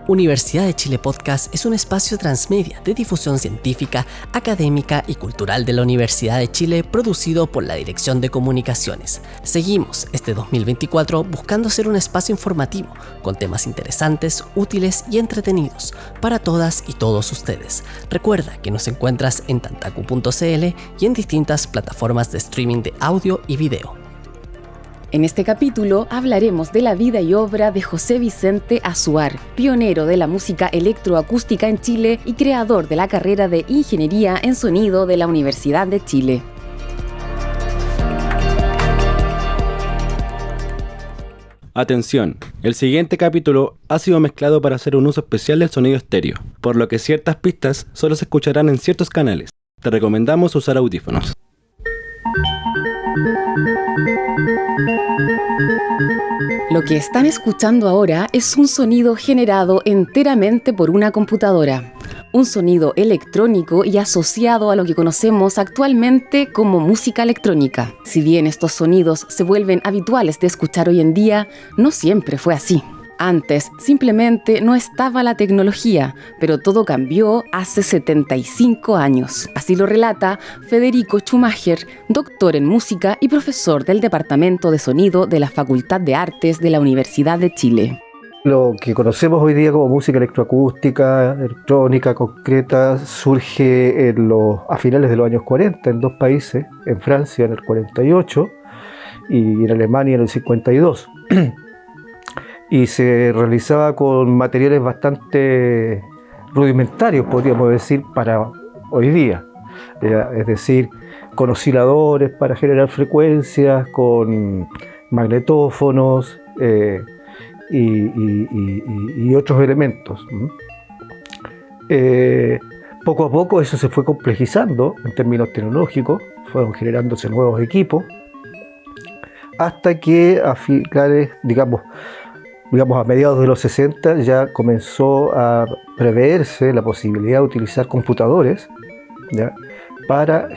Universidad de Chile Podcast es un espacio transmedia de difusión científica, académica y cultural de la Universidad de Chile, producido por la Dirección de Comunicaciones. Seguimos este 2024 buscando ser un espacio informativo, con temas interesantes, útiles y entretenidos para todas y todos ustedes. Recuerda que nos encuentras en tantacu.cl y en distintas plataformas de streaming de audio y video. En este capítulo hablaremos de la vida y obra de José Vicente Azuar, pionero de la música electroacústica en Chile y creador de la carrera de Ingeniería en Sonido de la Universidad de Chile. Atención, el siguiente capítulo ha sido mezclado para hacer un uso especial del sonido estéreo, por lo que ciertas pistas solo se escucharán en ciertos canales. Te recomendamos usar audífonos. Lo que están escuchando ahora es un sonido generado enteramente por una computadora. Un sonido electrónico y asociado a lo que conocemos actualmente como música electrónica. Si bien estos sonidos se vuelven habituales de escuchar hoy en día, no siempre fue así. Antes simplemente no estaba la tecnología, pero todo cambió hace 75 años. Así lo relata Federico Schumacher, doctor en música y profesor del Departamento de Sonido de la Facultad de Artes de la Universidad de Chile. Lo que conocemos hoy día como música electroacústica, electrónica, concreta, surge a finales de los años 40 en dos países, en Francia en el 48 y en Alemania en el 52. Y se realizaba con materiales bastante rudimentarios, podríamos decir, para hoy día. Es decir, con osciladores para generar frecuencias, con magnetófonos y otros elementos. Poco a poco eso se fue complejizando en términos tecnológicos, fueron generándose nuevos equipos, hasta que a finales, digamos a mediados de los 60 ya comenzó a preverse la posibilidad de utilizar computadores, ¿ya?, para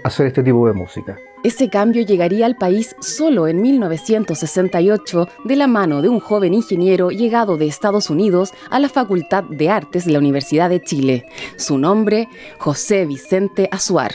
hacer este tipo de música. Ese cambio llegaría al país solo en 1968 de la mano de un joven ingeniero llegado de Estados Unidos a la Facultad de Artes de la Universidad de Chile. Su nombre, José Vicente Azuar.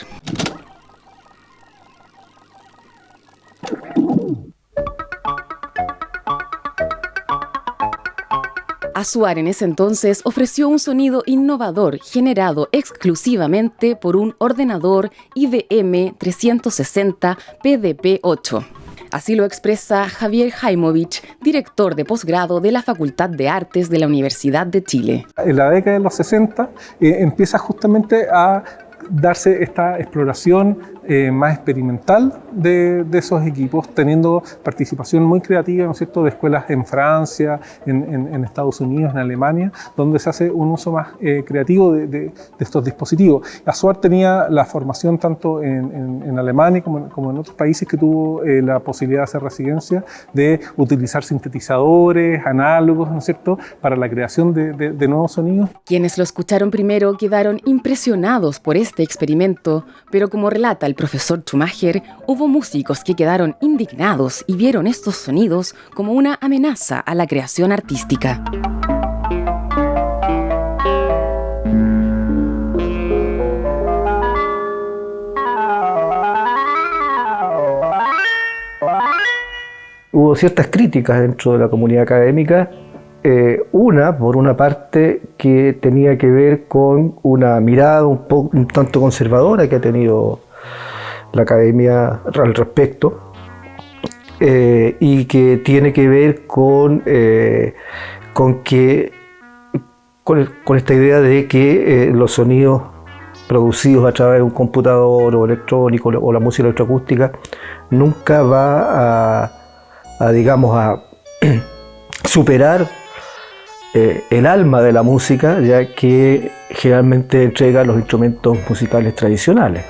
Azuar en ese entonces ofreció un sonido innovador generado exclusivamente por un ordenador IBM 360 PDP-8. Así lo expresa Javier Jaimovich, director de posgrado de la Facultad de Artes de la Universidad de Chile. En la década de los 60 empieza justamente a darse esta exploración más experimental de esos equipos, teniendo participación muy creativa, ¿no es cierto?, de escuelas en Francia, en Estados Unidos, en Alemania, donde se hace un uso más creativo de estos dispositivos. Azuar tenía la formación tanto en Alemania como en otros países que tuvo la posibilidad de hacer residencia, de utilizar sintetizadores, análogos, ¿no es cierto?, para la creación de nuevos sonidos. Quienes lo escucharon primero quedaron impresionados por este experimento, pero como relata el profesor Schumacher, hubo músicos que quedaron indignados y vieron estos sonidos como una amenaza a la creación artística. Hubo ciertas críticas dentro de la comunidad académica, por una parte que tenía que ver con una mirada un tanto conservadora que ha tenido la academia al respecto, y que tiene que ver con esta idea de que los sonidos producidos a través de un computador o electrónico o la música electroacústica nunca va a superar el alma de la música, ya que generalmente entrega los instrumentos musicales tradicionales,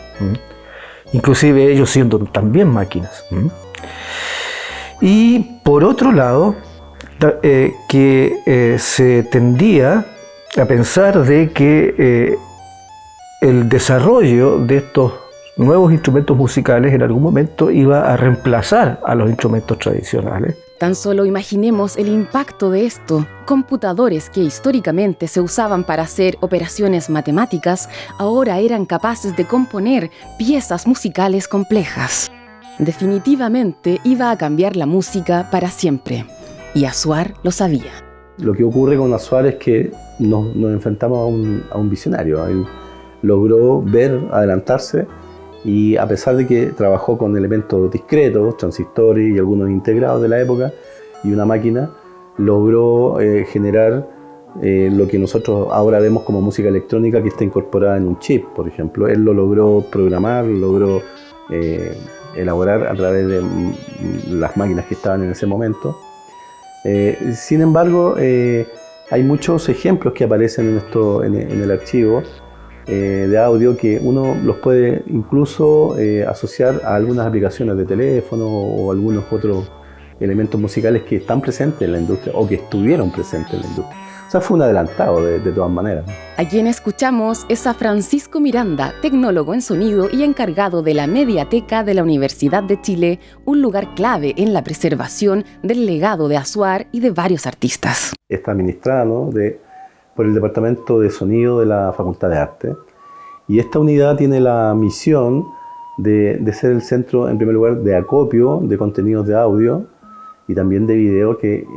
inclusive ellos siendo también máquinas. Y por otro lado, se tendía a pensar de que el desarrollo de estos nuevos instrumentos musicales en algún momento iba a reemplazar a los instrumentos tradicionales. Tan solo imaginemos el impacto de esto. Computadores que históricamente se usaban para hacer operaciones matemáticas, ahora eran capaces de componer piezas musicales complejas. Definitivamente iba a cambiar la música para siempre. Y Azuar lo sabía. Lo que ocurre con Azuar es que nos enfrentamos a un visionario. Él logró ver, adelantarse, y a pesar de que trabajó con elementos discretos, transistores y algunos integrados de la época, y una máquina, logró generar lo que nosotros ahora vemos como música electrónica que está incorporada en un chip, por ejemplo. Él lo logró programar, lo logró elaborar a través de las máquinas que estaban en ese momento. Sin embargo, hay muchos ejemplos que aparecen en el archivo de audio que uno los puede incluso asociar a algunas aplicaciones de teléfono o algunos otros elementos musicales que están presentes en la industria o que estuvieron presentes en la industria. O sea, fue un adelantado de todas maneras. A quien escuchamos es a Francisco Miranda, tecnólogo en sonido y encargado de la Mediateca de la Universidad de Chile, un lugar clave en la preservación del legado de Azuar y de varios artistas. Está administrada, ¿no?, por el Departamento de Sonido de la Facultad de Arte, y esta unidad tiene la misión de ser el centro, en primer lugar, de acopio de contenidos de audio y también de video que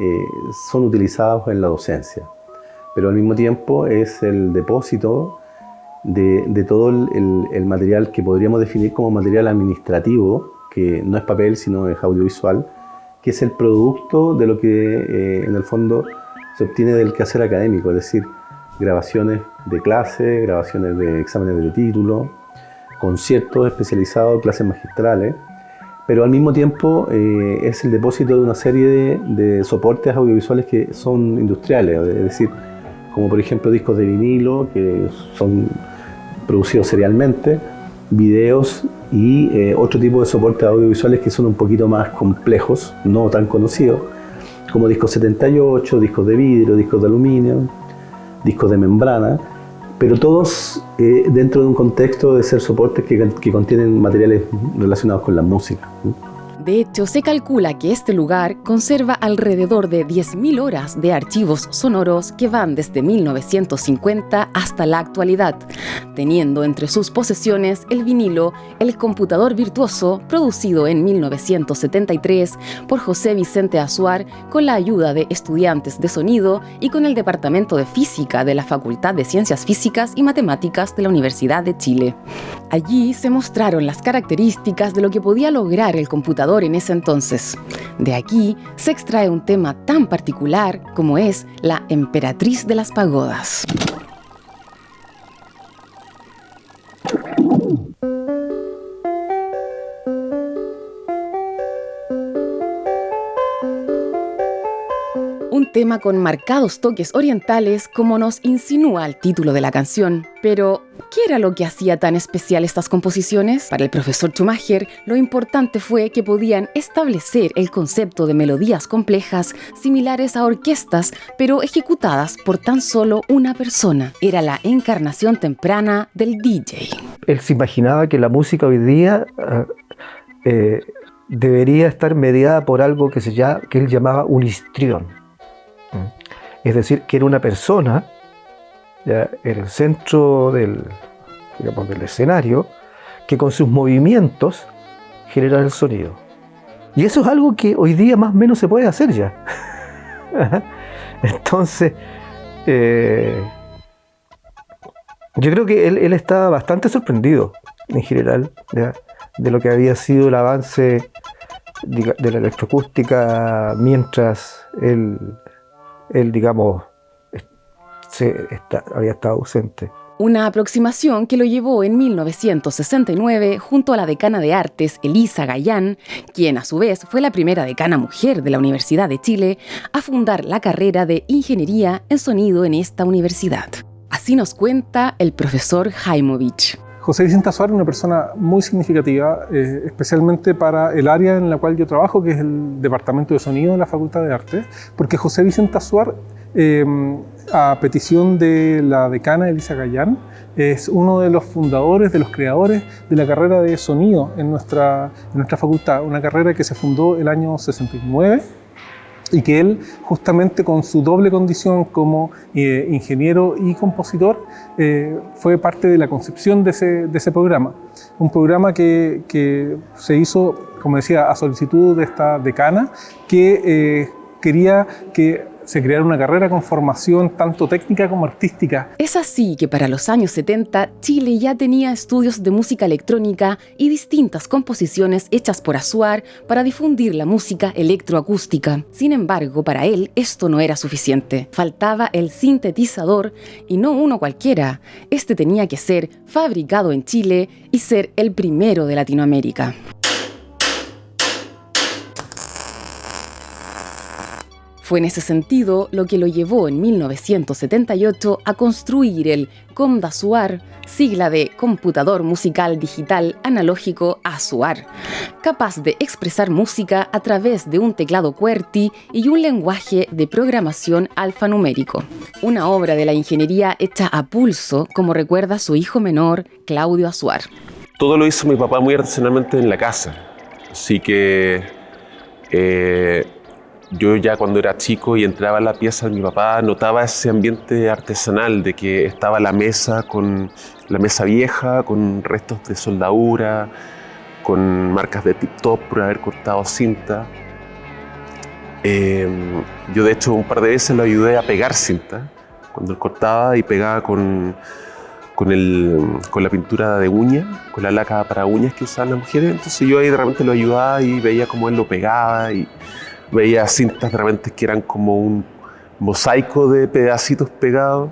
son utilizados en la docencia. Pero al mismo tiempo es el depósito de todo el material que podríamos definir como material administrativo, que no es papel sino es audiovisual, que es el producto de lo que en el fondo se obtiene del quehacer académico, es decir, grabaciones de clase, grabaciones de exámenes de título, conciertos especializados, clases magistrales, pero al mismo tiempo es el depósito de una serie de soportes audiovisuales que son industriales, es decir, como por ejemplo discos de vinilo que son producidos serialmente, videos y otro tipo de soportes audiovisuales que son un poquito más complejos, no tan conocidos, como discos 78, discos de vidrio, discos de aluminio, discos de membrana, pero todos dentro de un contexto de ser soportes que contienen materiales relacionados con la música. De hecho, se calcula que este lugar conserva alrededor de 10.000 horas de archivos sonoros que van desde 1950 hasta la actualidad, teniendo entre sus posesiones el vinilo, el computador virtuoso, producido en 1973 por José Vicente Azuar con la ayuda de estudiantes de sonido y con el Departamento de Física de la Facultad de Ciencias Físicas y Matemáticas de la Universidad de Chile. Allí se mostraron las características de lo que podía lograr el computador en ese entonces. De aquí se extrae un tema tan particular como es la Emperatriz de las Pagodas. Un tema con marcados toques orientales, como nos insinúa el título de la canción. Pero, ¿qué era lo que hacía tan especial estas composiciones? Para el profesor Schumacher, lo importante fue que podían establecer el concepto de melodías complejas similares a orquestas, pero ejecutadas por tan solo una persona. Era la encarnación temprana del DJ. Él se imaginaba que la música hoy día debería estar mediada por algo que él llamaba un histrión. Es decir, que era una persona ya en el centro del escenario que con sus movimientos genera el sonido. Y eso es algo que hoy día más o menos se puede hacer ya. Entonces, yo creo que él estaba bastante sorprendido en general ya, de lo que había sido el avance de la electroacústica mientras él digamos, había estado ausente. Una aproximación que lo llevó en 1969 junto a la decana de artes Elisa Gayán, quien a su vez fue la primera decana mujer de la Universidad de Chile, a fundar la carrera de Ingeniería en Sonido en esta universidad. Así nos cuenta el profesor Jaimovich. José Vicente Azuar es una persona muy significativa, especialmente para el área en la cual yo trabajo, que es el Departamento de Sonido de la Facultad de Arte, porque José Vicente Azuar, a petición de la decana Elisa Gayán, es uno de los fundadores, de los creadores de la carrera de sonido en nuestra facultad, una carrera que se fundó el año 69 y que él, justamente con su doble condición como ingeniero y compositor, fue parte de la concepción de ese programa. Un programa que se hizo, como decía, a solicitud de esta decana, que quería que se creara una carrera con formación tanto técnica como artística. Es así que para los años 70, Chile ya tenía estudios de música electrónica y distintas composiciones hechas por Azuar para difundir la música electroacústica. Sin embargo, para él esto no era suficiente. Faltaba el sintetizador, y no uno cualquiera. Este tenía que ser fabricado en Chile y ser el primero de Latinoamérica. Fue en ese sentido lo que lo llevó en 1978 a construir el COMDASUAR, sigla de Computador Musical Digital Analógico Azuar, capaz de expresar música a través de un teclado QWERTY y un lenguaje de programación alfanumérico. Una obra de la ingeniería hecha a pulso, como recuerda su hijo menor, Claudio Azuar. Todo lo hizo mi papá muy artesanalmente en la casa, así que yo ya cuando era chico y entraba a la pieza de mi papá notaba ese ambiente artesanal de que estaba la mesa vieja, con restos de soldadura, con marcas de tip-top por haber cortado cinta. Yo de hecho un par de veces lo ayudé a pegar cinta, cuando él cortaba y pegaba con la pintura de uña, con la laca para uñas que usaban las mujeres. Entonces yo ahí de repente lo ayudaba y veía cómo él lo pegaba y veía cintas de repente que eran como un mosaico de pedacitos pegados.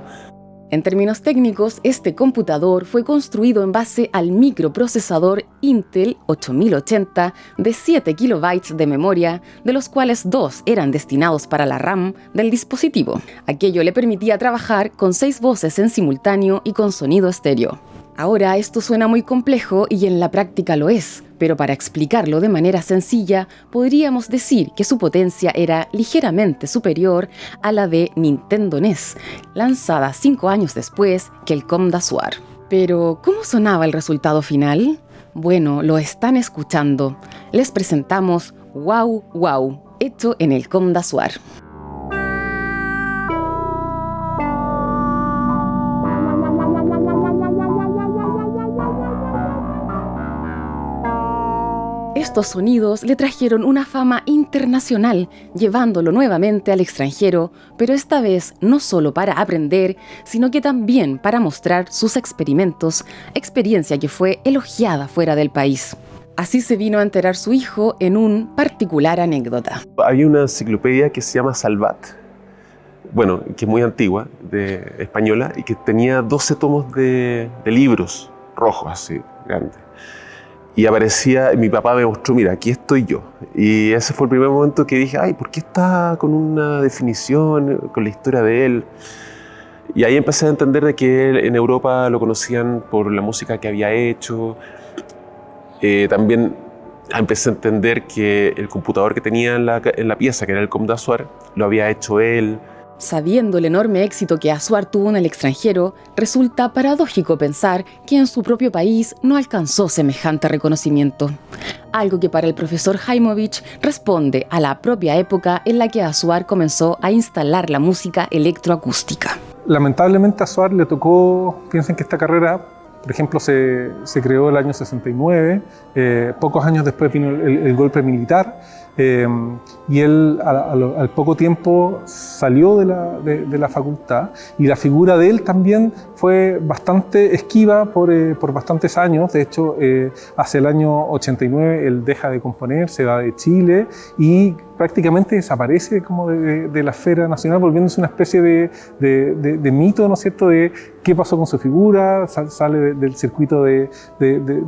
En términos técnicos, este computador fue construido en base al microprocesador Intel 8080 de 7 kilobytes de memoria, de los cuales 2 eran destinados para la RAM del dispositivo. Aquello le permitía trabajar con 6 voces en simultáneo y con sonido estéreo. Ahora esto suena muy complejo y en la práctica lo es, pero para explicarlo de manera sencilla, podríamos decir que su potencia era ligeramente superior a la de Nintendo NES, lanzada 5 años después que el COMDASUAR. Pero, ¿cómo sonaba el resultado final? Bueno, lo están escuchando. Les presentamos Wow Wow, hecho en el COMDASUAR. Estos sonidos le trajeron una fama internacional, llevándolo nuevamente al extranjero, pero esta vez no solo para aprender, sino que también para mostrar sus experimentos, experiencia que fue elogiada fuera del país. Así se vino a enterar su hijo en un particular anécdota. Había una enciclopedia que se llama Salvat, bueno, que es muy antigua, española, y que tenía 12 tomos de libros rojos así, grandes. Y aparecía, mi papá me mostró, mira, aquí estoy yo. Y ese fue el primer momento que dije, ay, ¿por qué está con una definición, con la historia de él? Y ahí empecé a entender de que él en Europa lo conocían por la música que había hecho. También empecé a entender que el computador que tenía en la pieza, que era el COMDASUAR, lo había hecho él. Sabiendo el enorme éxito que Azuar tuvo en el extranjero, resulta paradójico pensar que en su propio país no alcanzó semejante reconocimiento. Algo que para el profesor Jaimovich responde a la propia época en la que Azuar comenzó a instalar la música electroacústica. Lamentablemente a Azuar le tocó, piensen que esta carrera, por ejemplo, se creó el año 69, pocos años después vino el golpe militar, y él al poco tiempo salió de la facultad, y la figura de él también fue bastante esquiva por bastantes años. De hecho, hacia el año 89 él deja de componer, se va de Chile y prácticamente desaparece como de la esfera nacional, volviéndose una especie de mito, ¿no es cierto?, de qué pasó con su figura, sale del circuito de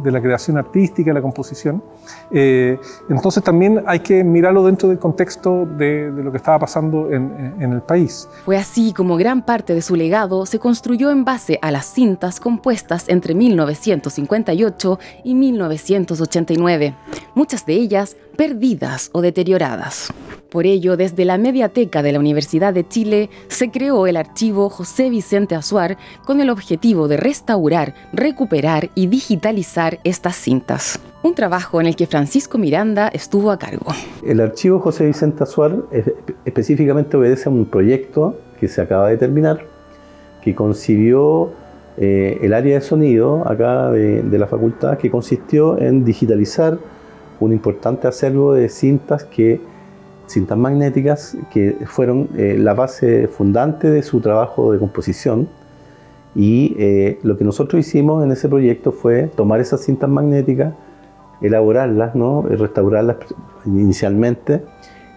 la creación artística, la composición. Entonces también hay que mirarlo dentro del contexto de lo que estaba pasando en el país. Fue así como gran parte de su legado se construyó en base a las cintas compuestas entre 1958 y 1989, muchas de ellas perdidas o deterioradas. Por ello, desde la Mediateca de la Universidad de Chile se creó el archivo José Vicente Azuar con el objetivo de restaurar, recuperar y digitalizar estas cintas. Un trabajo en el que Francisco Miranda estuvo a cargo. El archivo José Vicente Azuar específicamente obedece a un proyecto que se acaba de terminar, que concibió el área de sonido acá de la facultad, que consistió en digitalizar un importante acervo de cintas magnéticas que fueron la base fundante de su trabajo de composición. Y lo que nosotros hicimos en ese proyecto fue tomar esas cintas magnéticas, elaborarlas, ¿no? Restaurarlas inicialmente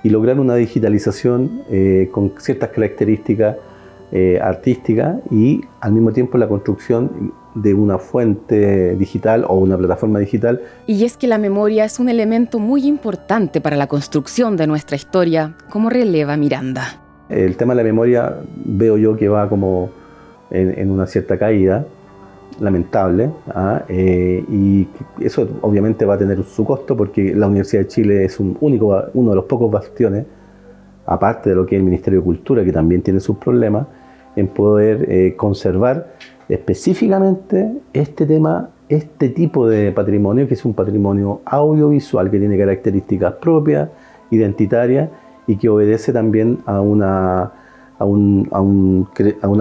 y lograr una digitalización con ciertas características artísticas y al mismo tiempo la construcción de una fuente digital o una plataforma digital. Y es que la memoria es un elemento muy importante para la construcción de nuestra historia, como releva Miranda. El tema de la memoria veo yo que va como en una cierta caída, lamentable, y eso obviamente va a tener su costo porque la Universidad de Chile es uno de los pocos bastiones, aparte de lo que es el Ministerio de Cultura, que también tiene sus problemas, en poder conservar específicamente este tipo de patrimonio, que es un patrimonio audiovisual que tiene características propias, identitarias, y que obedece también a una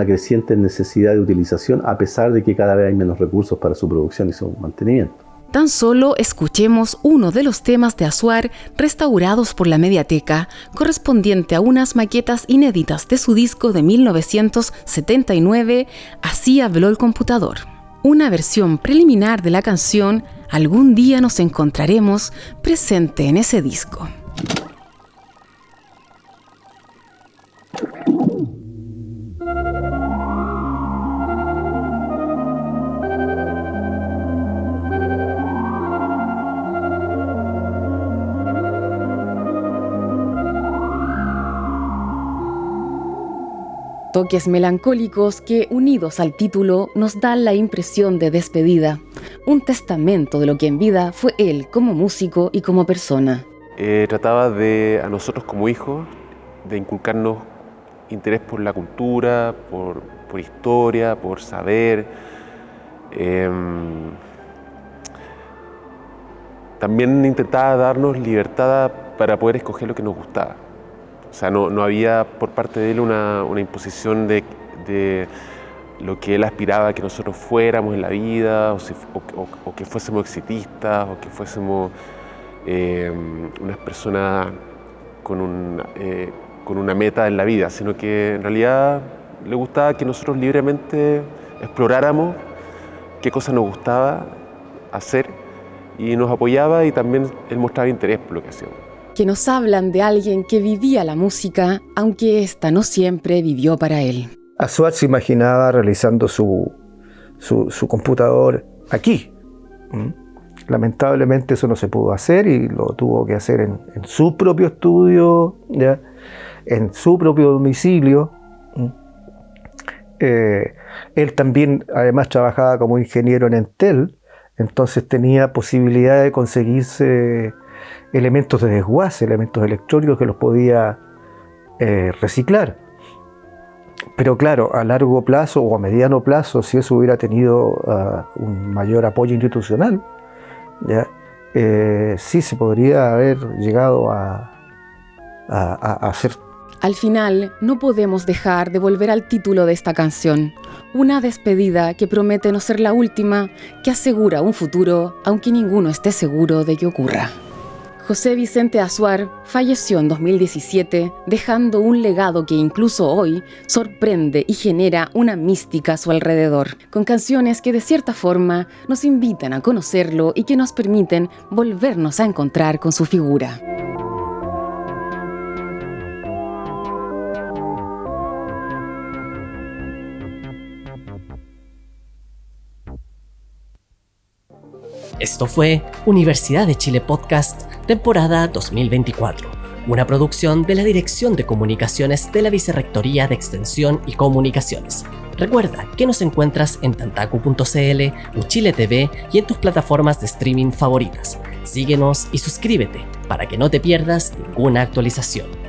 creciente necesidad de utilización, a pesar de que cada vez hay menos recursos para su producción y su mantenimiento. Tan solo escuchemos uno de los temas de Azuar restaurados por la Mediateca, correspondiente a unas maquetas inéditas de su disco de 1979, Así habló el computador. Una versión preliminar de la canción Algún día nos encontraremos, presente en ese disco. Toques melancólicos que, unidos al título, nos dan la impresión de despedida, un testamento de lo que en vida fue él como músico y como persona. Trataba a nosotros como hijos, de inculcarnos interés por la cultura, por historia, por saber. También intentaba darnos libertad para poder escoger lo que nos gustaba. O sea, no había por parte de él una imposición de lo que él aspiraba a que nosotros fuéramos en la vida, o que fuésemos exitistas, o que fuésemos unas personas con una meta en la vida, sino que en realidad le gustaba que nosotros libremente exploráramos qué cosa nos gustaba hacer y nos apoyaba, y también él mostraba interés por lo que hacíamos. Que nos hablan de alguien que vivía la música, aunque ésta no siempre vivió para él. Azuar se imaginaba realizando su computador aquí. Lamentablemente eso no se pudo hacer y lo tuvo que hacer en su propio estudio, ¿ya? En su propio domicilio. Él también además trabajaba como ingeniero en Entel, entonces tenía posibilidad de conseguirse elementos de desguace, elementos electrónicos que los podía reciclar. Pero claro, a largo plazo o a mediano plazo, si eso hubiera tenido un mayor apoyo institucional, ¿ya? Sí se podría haber llegado a hacer. Al final, no podemos dejar de volver al título de esta canción, una despedida que promete no ser la última, que asegura un futuro, aunque ninguno esté seguro de que ocurra. José Vicente Azuar falleció en 2017, dejando un legado que incluso hoy sorprende y genera una mística a su alrededor, con canciones que de cierta forma nos invitan a conocerlo y que nos permiten volvernos a encontrar con su figura. Esto fue Universidad de Chile Podcast, temporada 2024, una producción de la Dirección de Comunicaciones de la Vicerrectoría de Extensión y Comunicaciones. Recuerda que nos encuentras en tantaku.cl, Uchile TV y en tus plataformas de streaming favoritas. Síguenos y suscríbete para que no te pierdas ninguna actualización.